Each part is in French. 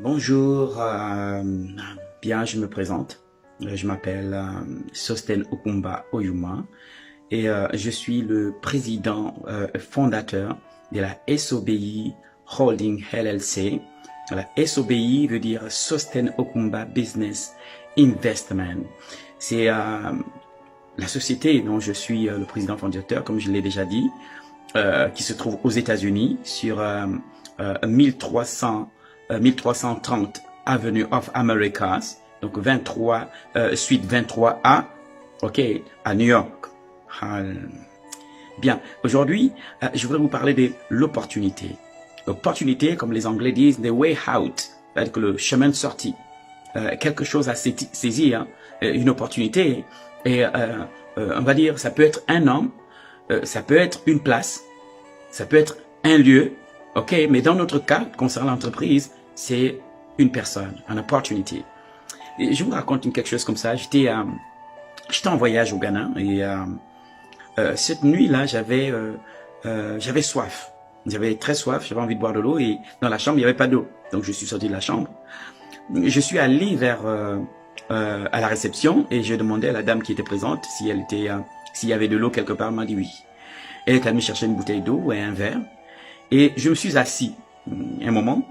Bonjour, bien je me présente. Je m'appelle Sosten Okumba Oyuma et je suis le président fondateur de la SOBI Holding LLC. La SOBI veut dire Sosten Okumba Business Investment. C'est la société dont je suis le président fondateur, comme je l'ai déjà dit, qui se trouve aux États-Unis sur 1330 Avenue of Americas, donc 23 suite 23A, ok, à New York. Bien, aujourd'hui, je voudrais vous parler de l'opportunité. L'opportunité, comme les Anglais disent, the way out, c'est-à-dire que le chemin de sortie, quelque chose à saisir, hein, une opportunité, et on va dire, ça peut être un homme, ça peut être une place, ça peut être un lieu, ok, mais dans notre cas, concernant l'entreprise, c'est une personne, une opportunité. Et je vous raconte quelque chose comme ça. J'étais en voyage au Ghana et cette nuit-là, j'avais soif. J'avais très soif, j'avais envie de boire de l'eau et dans la chambre, il n'y avait pas d'eau. Donc je suis sorti de la chambre. Je suis allé vers à la réception et j'ai demandé à la dame qui était présente si elle était s'il y avait de l'eau quelque part. Elle m'a dit oui. Elle est allée me chercher une bouteille d'eau et un verre. Et je me suis assis un moment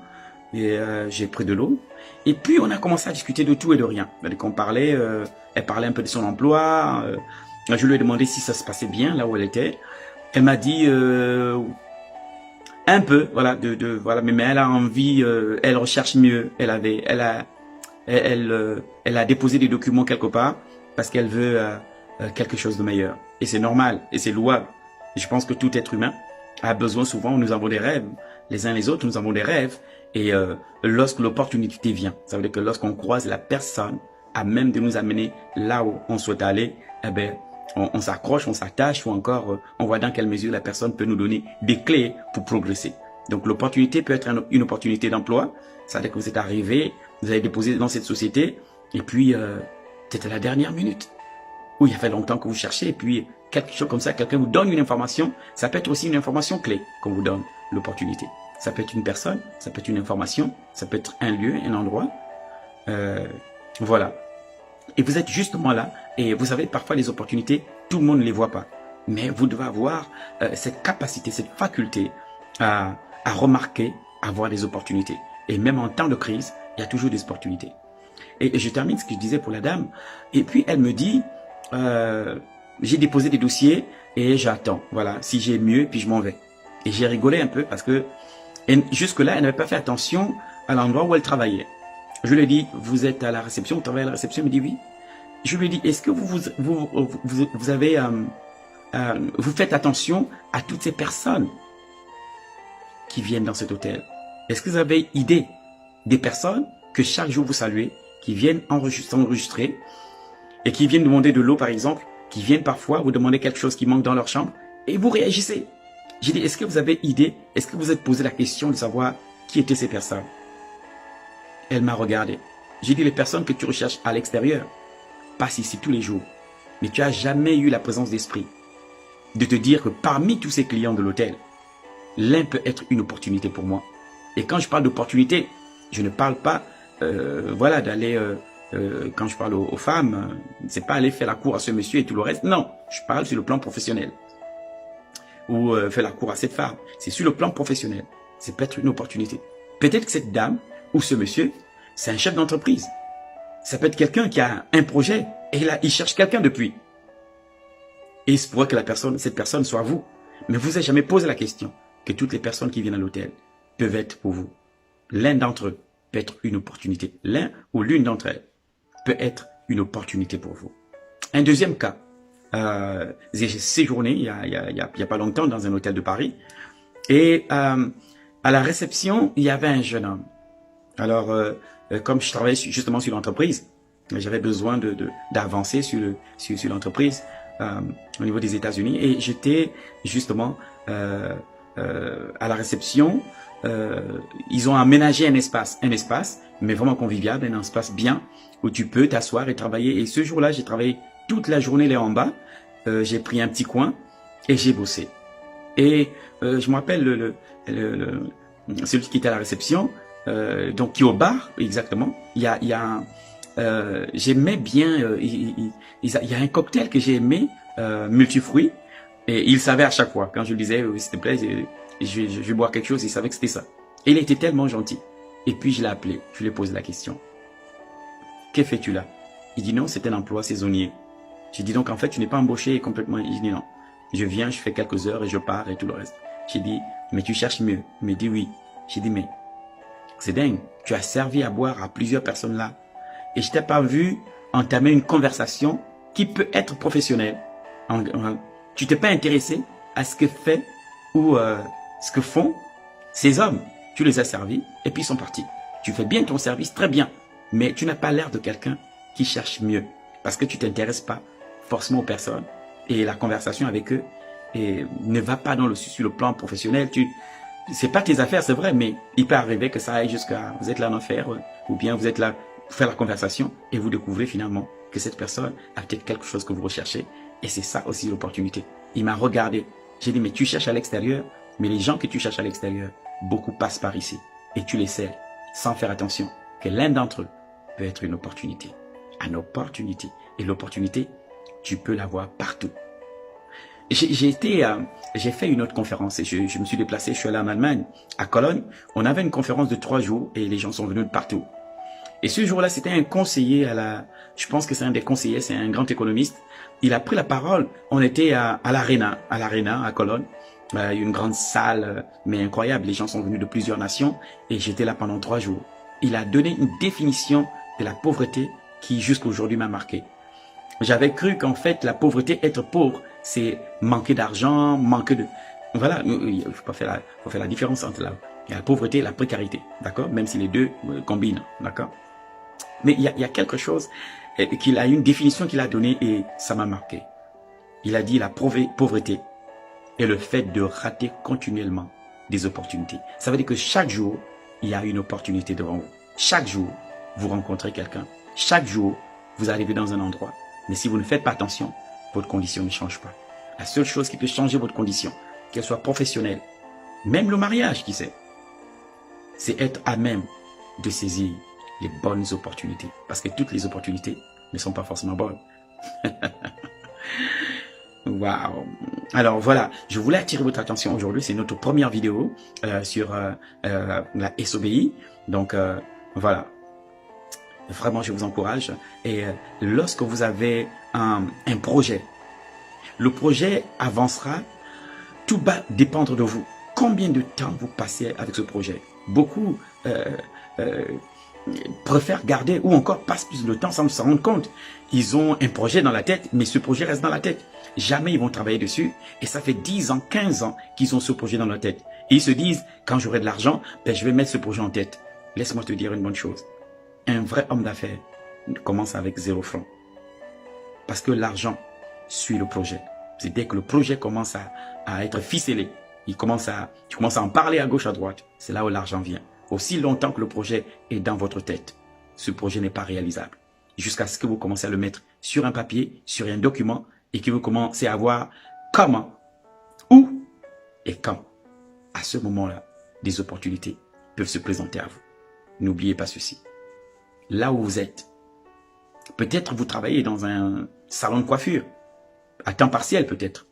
et j'ai pris de l'eau. Et puis on a commencé à discuter de tout et de rien. Elle parlait un peu de son emploi. Je lui ai demandé si ça se passait bien là où elle était. Elle m'a dit un peu, voilà, voilà, mais elle a envie, elle recherche mieux. Elle a déposé des documents quelque part parce qu'elle veut quelque chose de meilleur. Et c'est normal et c'est louable. Et je pense que tout être humain a besoin souvent, nous avons des rêves. Les uns les autres, nous avons des rêves. Et lorsque l'opportunité vient, ça veut dire que lorsqu'on croise la personne à même de nous amener là où on souhaite aller, eh ben, on s'accroche, on s'attache ou encore on voit dans quelle mesure la personne peut nous donner des clés pour progresser. Donc l'opportunité peut être une opportunité d'emploi. Ça veut dire que vous êtes arrivé, vous avez déposé dans cette société et puis c'était la dernière minute. Ou il y a fait longtemps que vous cherchez et puis quelque chose comme ça, quelqu'un vous donne une information. Ça peut être aussi une information clé qu'on vous donne l'opportunité. Ça peut être une personne, ça peut être une information, ça peut être un lieu, un endroit. Voilà. Et vous êtes justement là. Et vous savez, parfois les opportunités, tout le monde ne les voit pas. Mais vous devez avoir cette capacité, cette faculté à remarquer, à voir des opportunités. Et même en temps de crise, il y a toujours des opportunités. Et je termine ce que je disais pour la dame. Et puis elle me dit, j'ai déposé des dossiers et j'attends. Voilà, si j'ai mieux, puis je m'en vais. Et j'ai rigolé un peu parce que jusque-là, elle n'avait pas fait attention à l'endroit où elle travaillait. Je lui ai dit, vous êtes à la réception, vous travaillez à la réception? Elle me dit oui. Je lui ai dit, est-ce que vous avez, vous faites attention à toutes ces personnes qui viennent dans cet hôtel? Est-ce que vous avez idée des personnes que chaque jour vous saluez, qui viennent enregistrer et qui viennent demander de l'eau par exemple, qui viennent parfois vous demander quelque chose qui manque dans leur chambre et vous réagissez? J'ai dit, est-ce que vous avez idée, est-ce que vous êtes posé la question de savoir qui étaient ces personnes? Elle m'a regardé. J'ai dit, les personnes que tu recherches à l'extérieur passent ici tous les jours. Mais tu n'as jamais eu la présence d'esprit de te dire que parmi tous ces clients de l'hôtel, l'un peut être une opportunité pour moi. Et quand je parle d'opportunité, je ne parle pas voilà, d'aller, quand je parle aux femmes, c'est pas aller faire la cour à ce monsieur et tout le reste. Non, je parle sur le plan professionnel. Ou faire la cour à cette femme. C'est sur le plan professionnel. C'est peut-être une opportunité. Peut-être que cette dame ou ce monsieur, c'est un chef d'entreprise. Ça peut être quelqu'un qui a un projet et là, il cherche quelqu'un depuis. Et il se pourrait que cette personne soit vous. Mais vous n'avez jamais posé la question que toutes les personnes qui viennent à l'hôtel peuvent être pour vous. L'un d'entre eux peut être une opportunité. L'un ou l'une d'entre elles peut être une opportunité pour vous. Un deuxième cas. J'ai séjourné il y a pas longtemps dans un hôtel de Paris et à la réception il y avait un jeune homme. Alors comme je travaillais justement sur l'entreprise, j'avais besoin d'avancer sur l'entreprise au niveau des États-Unis et j'étais justement à la réception. Ils ont aménagé un espace mais vraiment convivial, un espace bien où tu peux t'asseoir et travailler. Et ce jour-là, j'ai travaillé toute la journée là en bas. J'ai pris un petit coin et j'ai bossé. Et je me rappelle celui qui était à la réception donc qui est au bar, exactement. Il y a un, j'aimais bien, il y a un cocktail que j'ai aimé, multifruits, et il savait à chaque fois, quand je lui disais, s'il te plaît, je vais boire quelque chose, il savait que c'était ça. Et il était tellement gentil. Et puis je l'ai appelé, je lui ai posé la question. Que fais-tu là? Il dit non, c'est un emploi saisonnier. J'ai dit donc en fait tu n'es pas embauché complètement. Il dit non. Je viens, je fais quelques heures et je pars et tout le reste. J'ai dit mais tu cherches mieux. Il me dit oui. J'ai dit mais c'est dingue. Tu as servi à boire à plusieurs personnes là. Et je t'ai pas vu entamer une conversation qui peut être professionnelle. Tu t'es pas intéressé à ce que fait ou ce que font ces hommes. Tu les as servis et puis ils sont partis. Tu fais bien ton service, très bien. Mais tu n'as pas l'air de quelqu'un qui cherche mieux. Parce que tu t'intéresses pas forcément aux personnes. Et la conversation avec eux ne va pas sur le plan professionnel. C'est pas tes affaires, c'est vrai, mais il peut arriver que ça aille jusqu'à, vous êtes là en enfer, ou bien vous êtes là pour faire la conversation et vous découvrez finalement que cette personne a peut-être quelque chose que vous recherchez. Et c'est ça aussi l'opportunité. Il m'a regardé. J'ai dit, mais tu cherches à l'extérieur, mais les gens que tu cherches à l'extérieur, beaucoup passent par ici. Et tu les sais, sans faire attention, que l'un d'entre eux peut être une opportunité. Une opportunité. Et l'opportunité, tu peux l'avoir partout. J'ai fait une autre conférence et je me suis déplacé, je suis allé en Allemagne, à Cologne. On avait une conférence de 3 jours et les gens sont venus de partout. Et ce jour-là, c'était un conseiller je pense que c'est un des conseillers, c'est un grand économiste. Il a pris la parole. On était à l'Arena, à Cologne. Une grande salle, mais incroyable. Les gens sont venus de plusieurs nations et j'étais là pendant 3 jours. Il a donné une définition de la pauvreté qui jusqu'à aujourd'hui m'a marqué. J'avais cru qu'en fait, la pauvreté, être pauvre, c'est manquer d'argent, manquer de... Voilà, il faut faire la différence entre la pauvreté et la précarité, d'accord? Même si les deux combinent, d'accord? Mais il y a quelque chose qu'il a une définition qu'il a donnée et ça m'a marqué. Il a dit la pauvreté est le fait de rater continuellement des opportunités. Ça veut dire que chaque jour, il y a une opportunité devant vous. Chaque jour, vous rencontrez quelqu'un. Chaque jour, vous arrivez dans un endroit. Mais si vous ne faites pas attention, votre condition ne change pas. La seule chose qui peut changer votre condition, qu'elle soit professionnelle, même le mariage, qui sait, c'est être à même de saisir les bonnes opportunités. Parce que toutes les opportunités ne sont pas forcément bonnes. Waouh! Alors voilà, je voulais attirer votre attention aujourd'hui. C'est notre première vidéo sur la SOBI. Donc voilà. Vraiment, je vous encourage. Et lorsque vous avez un projet, le projet avancera. Tout va dépendre de vous. Combien de temps vous passez avec ce projet? Beaucoup préfèrent garder ou encore passent plus de temps sans se rendre compte. Ils ont un projet dans la tête, mais ce projet reste dans la tête. Jamais ils vont travailler dessus. Et ça fait 10 ans, 15 ans qu'ils ont ce projet dans la tête. Et ils se disent, quand j'aurai de l'argent, ben, je vais mettre ce projet en tête. Laisse-moi te dire une bonne chose. Un vrai homme d'affaires commence avec 0 francs. Parce que l'argent suit le projet. C'est dès que le projet commence à être ficelé, tu commences à en parler à gauche, à droite, c'est là où l'argent vient. Aussi longtemps que le projet est dans votre tête, ce projet n'est pas réalisable. Jusqu'à ce que vous commencez à le mettre sur un papier, sur un document, et que vous commencez à voir comment, où et quand. À ce moment-là, des opportunités peuvent se présenter à vous. N'oubliez pas ceci. Là où vous êtes, peut-être vous travaillez dans un salon de coiffure, à temps partiel peut-être.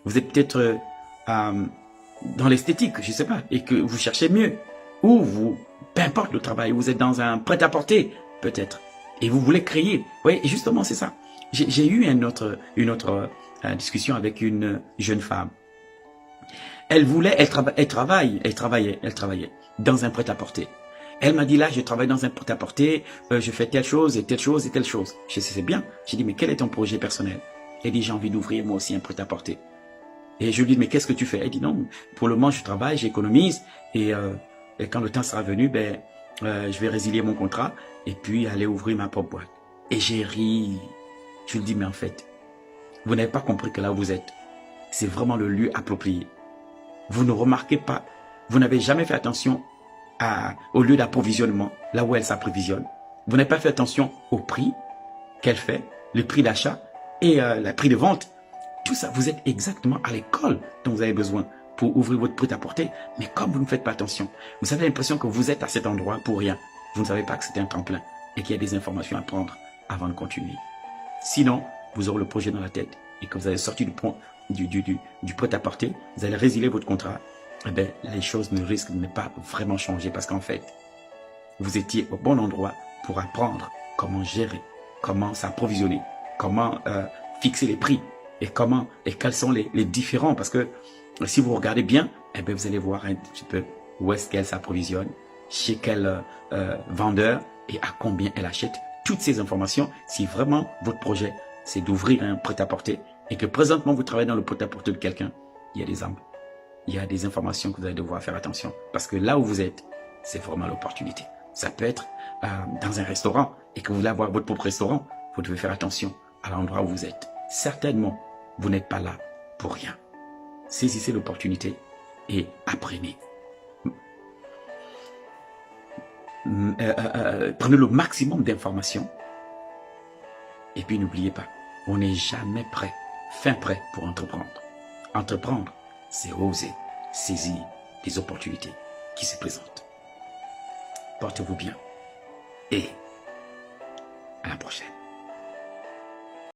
Vous êtes peut-être dans l'esthétique, je ne sais pas, et que vous cherchez mieux. Ou peu importe le travail, vous êtes dans un prêt-à-porter peut-être, et vous voulez créer. Oui, justement c'est ça. J'ai eu une autre discussion avec une jeune femme. Elle travaillait dans un prêt-à-porter. Elle m'a dit là, je travaille dans un prêt-à-porter, je fais telle chose et telle chose et telle chose. Je sais, c'est bien. J'ai dit, mais quel est ton projet personnel? Elle dit, j'ai envie d'ouvrir moi aussi un prêt-à-porter. Et je lui dis, mais qu'est-ce que tu fais? Elle dit, non, pour le moment, je travaille, j'économise. Et quand le temps sera venu, je vais résilier mon contrat et puis aller ouvrir ma propre boîte. Et j'ai ri. Je lui dis, mais en fait, vous n'avez pas compris que là où vous êtes, c'est vraiment le lieu approprié. Vous ne remarquez pas, vous n'avez jamais fait attention au lieu d'approvisionnement, là où elle s'approvisionne. Vous n'avez pas fait attention au prix qu'elle fait, le prix d'achat et le prix de vente. Tout ça, vous êtes exactement à l'école dont vous avez besoin pour ouvrir votre prêt-à-porter, mais comme vous ne faites pas attention, vous avez l'impression que vous êtes à cet endroit pour rien. Vous ne savez pas que c'est un tremplin et qu'il y a des informations à prendre avant de continuer. Sinon, vous aurez le projet dans la tête et que vous allez sortir du prêt-à-porter, vous allez résilier votre contrat, eh bien, les choses ne risquent de ne pas vraiment changer parce qu'en fait, vous étiez au bon endroit pour apprendre comment gérer, comment s'approvisionner, comment fixer les prix et quels sont les différents. Parce que si vous regardez bien, eh bien, vous allez voir un petit peu où est-ce qu'elle s'approvisionne, chez quel vendeur et à combien elle achète. Toutes ces informations, si vraiment votre projet, c'est d'ouvrir un prêt-à-porter et que présentement vous travaillez dans le prêt-à-porter de quelqu'un, il y a des angles. Il y a des informations que vous allez devoir faire attention. Parce que là où vous êtes, c'est vraiment l'opportunité. Ça peut être dans un restaurant et que vous voulez avoir votre propre restaurant. Vous devez faire attention à l'endroit où vous êtes. Certainement, vous n'êtes pas là pour rien. Saisissez l'opportunité et apprenez. Prenez le maximum d'informations. Et puis n'oubliez pas, on n'est jamais prêt, fin prêt pour entreprendre. Entreprendre, c'est oser saisir des opportunités qui se présentent. Portez-vous bien et